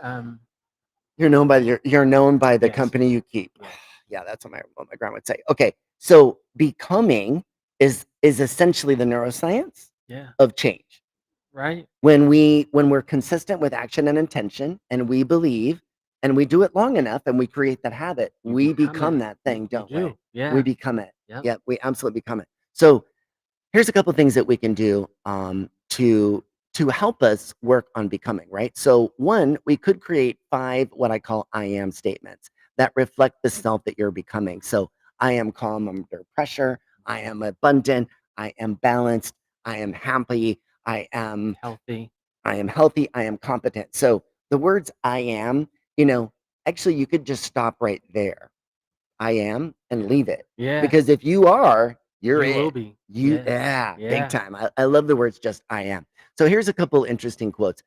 You're known by the Yes. company you keep. Yes. Yeah, that's what my grandma would say. Okay, so becoming is essentially the neuroscience Yeah. of change. Right. When we're consistent with action and intention, and we believe, and we do it long enough, and we create that habit, You we become become it. that You thing, you don't we? do. We Yeah. become it. Yep. Yeah, we absolutely become it. So here's a couple things that we can do, to help us work on becoming, right? So one, we could create 5 what I call I am statements that reflect the self that you're becoming. So I am calm under pressure, I am abundant, I am balanced, I am happy, I am Healthy. I am healthy, I am competent. So the words I am, you know, actually you could just stop right there. I am, and Yeah. leave it. Yeah. Because if you are, you're You will it. be. You Yes. yeah, big Yeah. time. I love the words just I am. So here's a couple interesting quotes.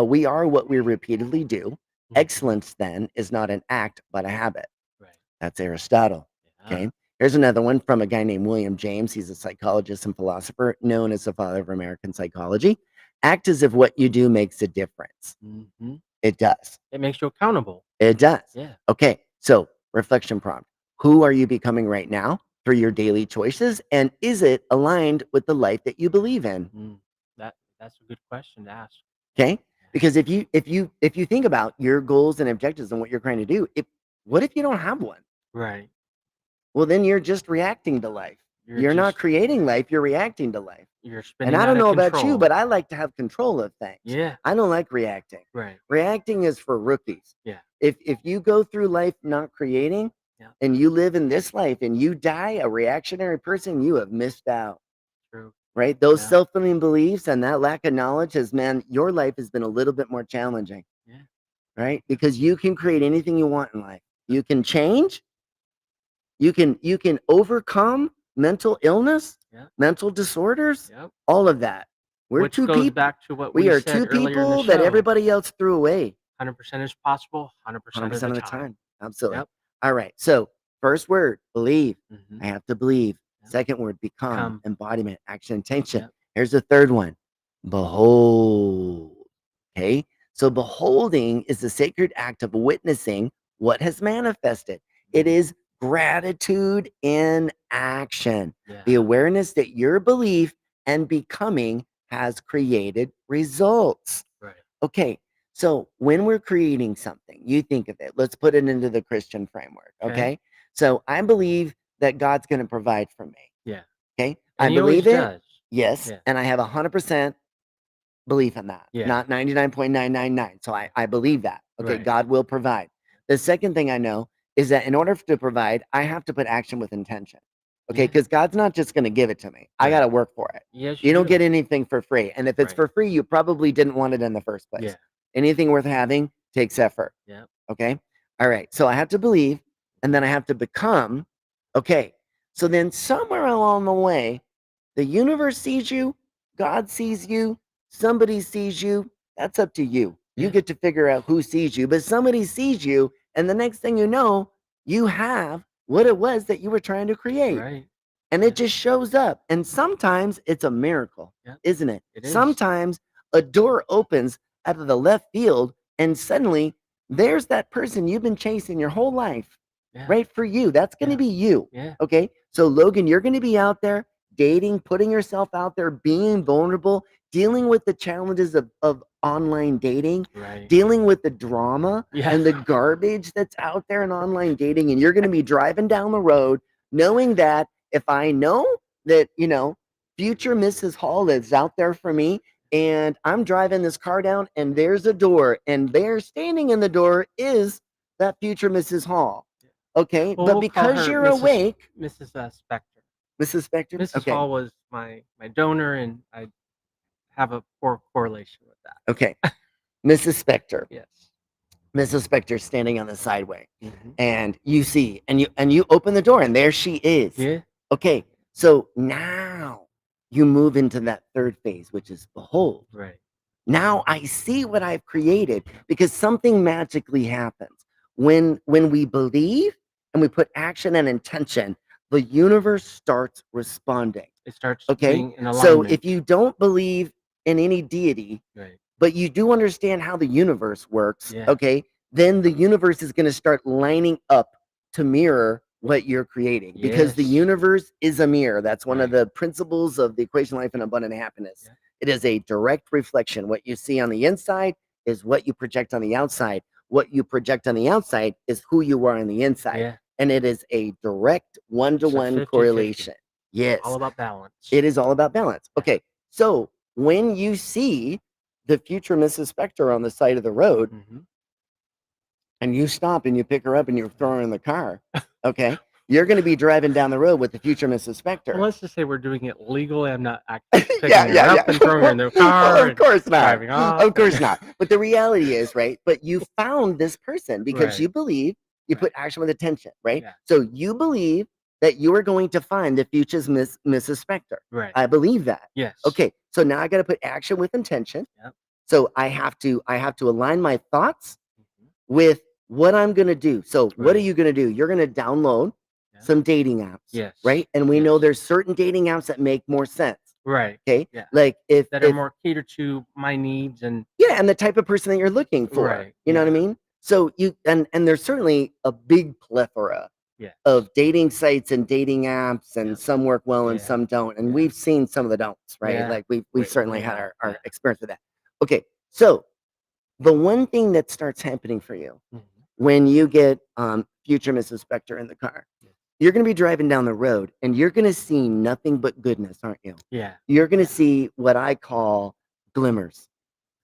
We are what we repeatedly do. Mhm. Excellence then is not an act, but a habit. Right. That's Aristotle. Yeah. Okay. Here's another one from a guy named William James. He's a psychologist and philosopher known as the father of American psychology. Act as if what you do makes a difference. Mhm. It does. It makes you accountable. It does. Yeah. Okay, so reflection prompt. Who are you becoming right now through your daily choices? And is it aligned with the life that you believe in? Mm. That's a good question to ask. Okay? Yeah. Because if you think about your goals and objectives and what you're trying to do, if what if you don't have one? Right. Well, then you're just reacting to life. You're You're not just creating life, you're reacting to life. you're And spinning I out don't of know about you, control. but I like to have control of things. Yeah. I don't like reacting. Right. Reacting is for rookies. Yeah. If you go through life not creating, Yeah. and you live in this life and you die a reactionary person, you have missed out, True. right? Those Yeah. self-limiting beliefs and that lack of knowledge has, man, your life has been a little bit more challenging, Yeah. right? Because you can create anything you want in life. You can change, you can overcome mental illness, Yeah. mental disorders, Yep. all of that. We're Which two goes people. back to what We we are said two earlier in the people that show. everybody else threw away. 100% is possible 100% of 100% the of the time. time. Absolutely. Yep. All right. So, first word, believe. Mhm. I have to believe. Yep. Second word, become, Come. embodiment, action, intention. Yep. Here's the third one, behold. Okay. So, beholding is the sacred act of witnessing what has manifested. It Mm. is gratitude in action, the Yeah. awareness that your belief and becoming has created results. Right. Okay, so when we're creating something, you think of it. Let's put it into the Christian framework. Okay. Okay. So I believe that God's going to provide for me. Yeah. Okay. I And he always believe it. does. Yes. Yeah. And I have 100% belief in that, Yeah. not 99.999. So I believe that. Okay. Right. God will provide. The second thing I know is that in order to provide, I have to put action with intention. Okay. Yeah. Because God's not just going to give it to me, I got Right. to work for it. Yes, You you don't do. get anything for free. And if it's Right. for free, you probably didn't want it in the first place. Yeah. Anything worth having takes effort. Yep. Okay. All right. So I have to believe, and then I have to become. Okay. So then somewhere along the way, the universe sees you, God sees you, somebody sees you, that's up to you. You Yeah. get to figure out who sees you, but somebody sees you, and the next thing you know, you have what it was that you were trying to create. Right. And Yeah. it just shows up. And sometimes it's a miracle, Yeah. isn't it? It is. Sometimes a door opens out of the left field, and suddenly there's that person you've been chasing your whole life, Yeah. right? For you. That's going to Yeah. be you. Yeah. Okay. So, Logan, you're going to be out there dating, putting yourself out there, being vulnerable, dealing with the challenges of online dating, Right. dealing with the drama Yeah. and the garbage that's out there in online dating. And you're going to be driving down the road knowing that if I know that, future Mrs. Hall is out there for me, and I'm driving this car down and there's a door, and there standing in the door is that future Mrs. Hall. Okay. Well, But we'll call because her you're Mrs. awake, Mrs. Spector. Mrs. Spector, Mrs. okay. Hall was my donor, and I have a poor correlation with that. Okay. Mrs. Spector. Yes. Mrs. Spector standing on the sideway, Mhm. and you see, and you open the door, and there she is. Yeah. Okay, so now you move into that third phase, which is behold. Right. Now I see what I've created, because something magically happens when we believe and we put action and intention. The universe starts responding. It starts Okay, being in so alignment. if you don't believe in any deity, Right. but you do understand how the universe works, Yeah. okay, then the universe is going to start lining up to mirror what you're creating, because the Yes. universe is a mirror. That's one of Right. the principles of the equation life and abundant happiness. Yeah. It is a direct reflection. What you see on the inside is what you project on the outside. What you project on the outside is who you are on the inside. Yeah. And it is a direct It's a one-to-one 50-50. correlation. Yes. All about balance. It is all about balance. Yeah. Okay. So when you see the future Mrs. Spector on the side of the road, Mhm. and you stop and you pick her up and you throw her in the car, okay, you're going to be driving down the road with the future Mrs. Well, Spector. let's just say we're doing it legally. I'm not actually picking Yeah, her yeah, up yeah. and throwing her in the car Well, of and course not. driving off. Of course not. But the reality is, right? But you found this person because Right. you believe, you put Right. action with attention, right? Yeah. So you believe that you are going to find the future's Mrs. Spector. Right. I believe that. Yes. Okay. So now I got to put action with intention. Yep. So I have to align my thoughts Mhm. with what I'm going to do. So what are Right. you going to do? You're going to download Yeah. some dating apps, Yes. right? And we know Yes. there's certain dating apps that make more sense. Right. Okay. Yeah. Like if That are more catered to my needs and yeah, and the type of person that you're looking for. Right. You know what I Yeah. mean? So you and there's certainly a big plethora Yes. of dating sites and dating apps, and Yep. some work well and Yeah. some don't. And Yeah. we've seen some of the don'ts, right? Yeah. Like we've We certainly had have. our Yeah. experience with that. Okay. So the one thing that starts happening for you Mhm. when you get future Mrs. Spector in the car, Yeah. you're going to be driving down the road and you're going to see nothing but goodness, aren't you? Yeah. You're going Yeah. to see what I call glimmers.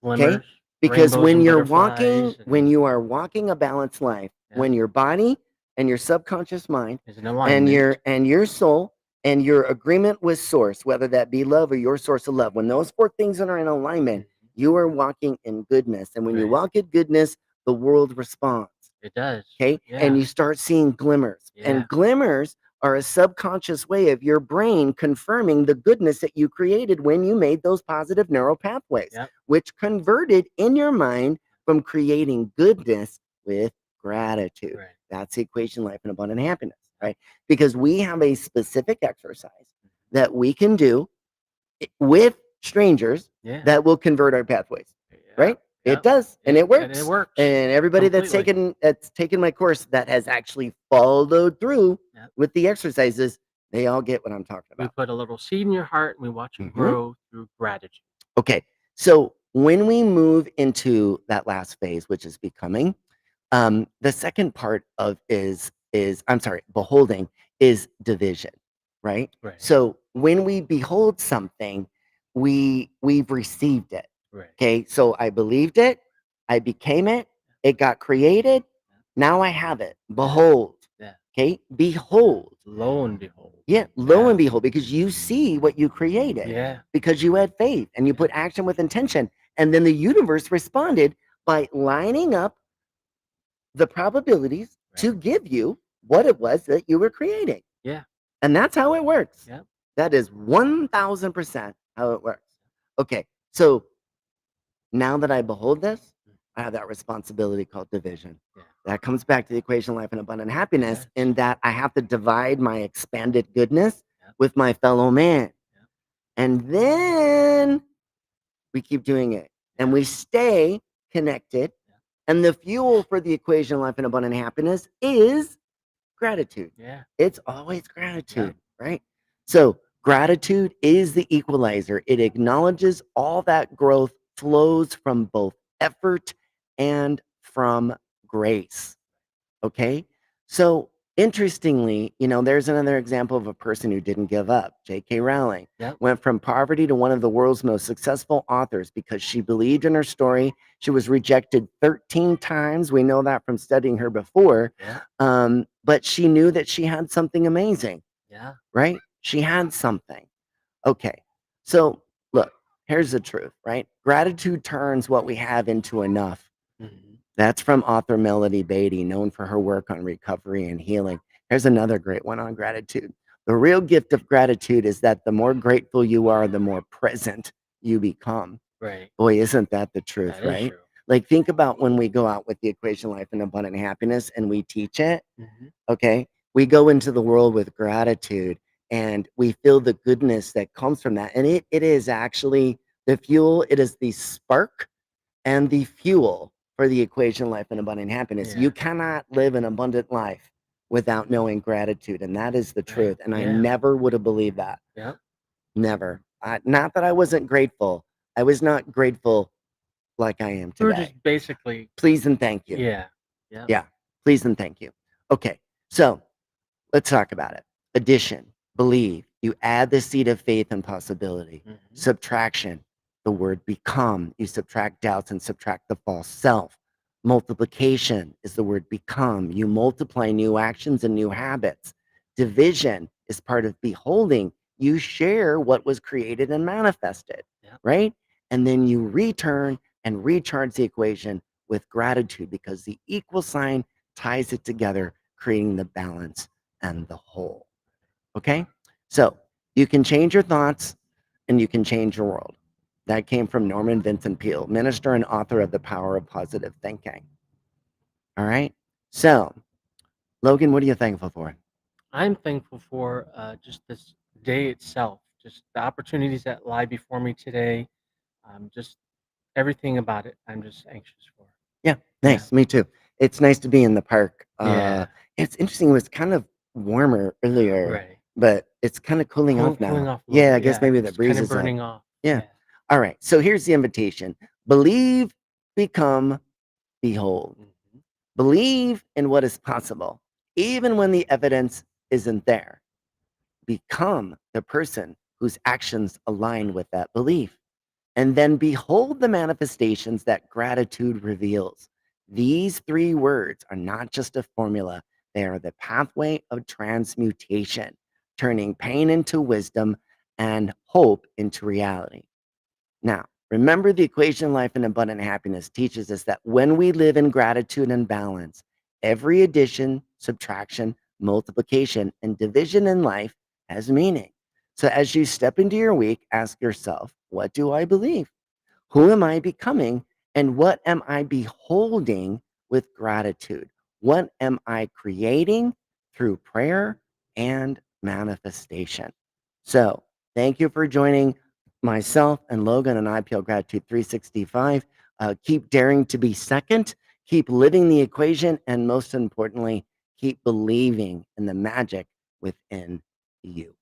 Okay? Glimmers, Because rainbows when and you're butterflies, when and you are walking a balanced life, Yeah. when your body and your subconscious mind is in and alignment. your soul and your agreement with source, whether that be love or your source of love, when those four things are in alignment, Mhm. you are walking in goodness. And when you Right. walk in goodness, the world responds. It does. Okay. Yeah. And you start seeing glimmers. Yeah. And glimmers are a subconscious way of your brain confirming the goodness that you created when you made those positive neural pathways, Yep. which converted in your mind from creating goodness with gratitude. Right. That's the equation life and abundant happiness, right? Because we have a specific exercise that we can do with strangers Yeah. that will convert our pathways, right? Yep. It does, and it works. And it works. And everybody Completely. that's taken my course that has actually followed through Yep. with the exercises, they all get what I'm talking We about. put a little seed in your heart and we watch it Mhm. grow through gratitude. Okay, so when we move into that last phase, which is becoming, the second part of is I'm sorry, beholding is division, right? Right. So when we behold something, we've received it. Right. Okay, so I believed it, I became it, it got created, now I have it. Behold. Yeah. Okay, behold. Lo and behold. Yeah, lo Yeah. and behold, because you see what you created, Yeah. because you had faith and you put action with intention. And then the universe responded by lining up the probabilities to give you what it was that you were creating. Yeah. And that's how it works. Yep. That is 1000% how it works. Okay, so now that I behold this, Mm. I have that responsibility called division. Yeah. That comes back to the equation life and abundant happiness Yes. in that I have to divide my expanded goodness Yep. with my fellow man. Yep. And then we keep doing it and Yeah. we stay connected. Yeah. And the fuel for the equation life and abundant happiness is gratitude. Yeah. It's always Yep. gratitude, right? So gratitude is the equalizer. It acknowledges all that growth flows from both effort and from grace. Okay. So interestingly, there's another example of a person who didn't give up. J.K. Rowling Yep. went from poverty to one of the world's most successful authors because she believed in her story. She was rejected 13 times. We know that from studying her before. Yeah. But she knew that she had something amazing, Yeah. right? She had something. Okay. So look, here's the truth, right? Gratitude turns what we have into enough. Mhm. That's from author Melody Beatty, known for her work on recovery and healing. Here's another great one on gratitude. The real gift of gratitude is that the more grateful you are, the more present you become. Right. Boy, isn't that the truth, That is right? true. Like, think about when we go out with the equation life and abundant happiness and we teach it, Mhm. okay? We go into the world with gratitude and we feel the goodness that comes from that. And it is actually the fuel, it is the spark and the fuel for the equation life and abundant happiness. Yeah. You cannot live an abundant life without knowing gratitude, and that is the Right. truth. And I Yeah. never would have believed that. Yep. Never. Not that I wasn't grateful. I was not grateful like I am We were just today. basically Please and thank you. yeah. Yep. Yeah. Please and thank you. Okay. So let's talk about it. Addition, believe. You add the seed of faith and possibility. Mhm. Subtraction, the word become. You subtract doubts and subtract the false self. Multiplication is the word become. You multiply new actions and new habits. Division is part of beholding. You share what was created and manifested, Yep. right? And then you return and recharge the equation with gratitude because the equal sign ties it together, creating the balance and the whole. Okay? So you can change your thoughts and you can change your world. That came from Norman Vincent Peale, minister and author of The Power of Positive Thinking. All right? So, Logan, what are you thankful for? I'm thankful for just this day itself, just the opportunities that lie before me today. Just everything about it. I'm just anxious for. Yeah, Yeah. nice. Me too. It's nice to be in the park. Yeah. It's interesting. It was kind of warmer earlier, Right. but it's kind of cooling off Cooling now. off a little Yeah, I bit. guess Yeah. maybe the It's breeze kind of is up. burning off. Yeah. Yeah. All right. So here's the invitation: believe, become, behold. Mhm. Believe in what is possible, even when the evidence isn't there. Become the person whose actions align with that belief. And then behold the manifestations that gratitude reveals. These three words are not just a formula, they are the pathway of transmutation, turning pain into wisdom and hope into reality. Now, remember the equation life and abundant happiness teaches us that when we live in gratitude and balance, every addition, subtraction, multiplication, and division in life has meaning. So as you step into your week, ask yourself, what do I believe? Who am I becoming? And what am I beholding with gratitude? What am I creating through prayer and manifestation? So, thank you for joining myself and Logan on IPL Gratitude 365. Keep daring to be second, keep living the equation, and most importantly, keep believing in the magic within you.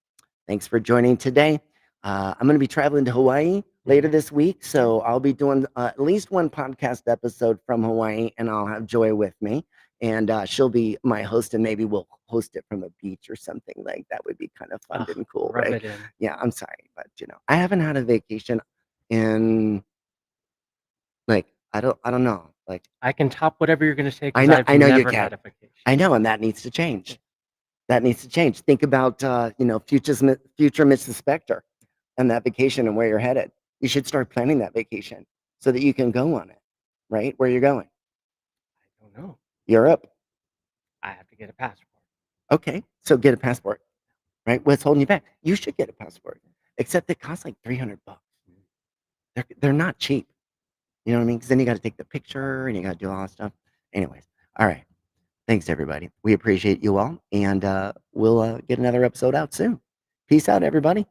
Thanks for joining today. I'm going to be traveling to Hawaii later Mhm. this week, Okay. so I'll be doing at least one podcast episode from Hawaii, and I'll have Joy with me, and she'll be my host, and maybe we'll host it from a beach or something like that. Would be kind of fun Oh, and cool, rub right? it in. Yeah, I'm sorry, but I haven't had a vacation in like I don't know, like I can top whatever you're going to say I because know I've I know you never can. had a vacation. I know, and that needs to change. That needs to change. Think about future Mrs. Spector and that vacation and where you're headed. You should start planning that vacation so that you can go on it, right? Where you're going. I don't know. Europe. I have to get a passport. Okay. So get a passport, right? What's holding you back? You should get a passport. Except it costs like 300 bucks. they're not cheap. You know what I mean? Because then you got to take the picture and you got to do all that stuff. Anyways, all right. Thanks, everybody. We appreciate you all, and we'll get another episode out soon. Peace out, everybody.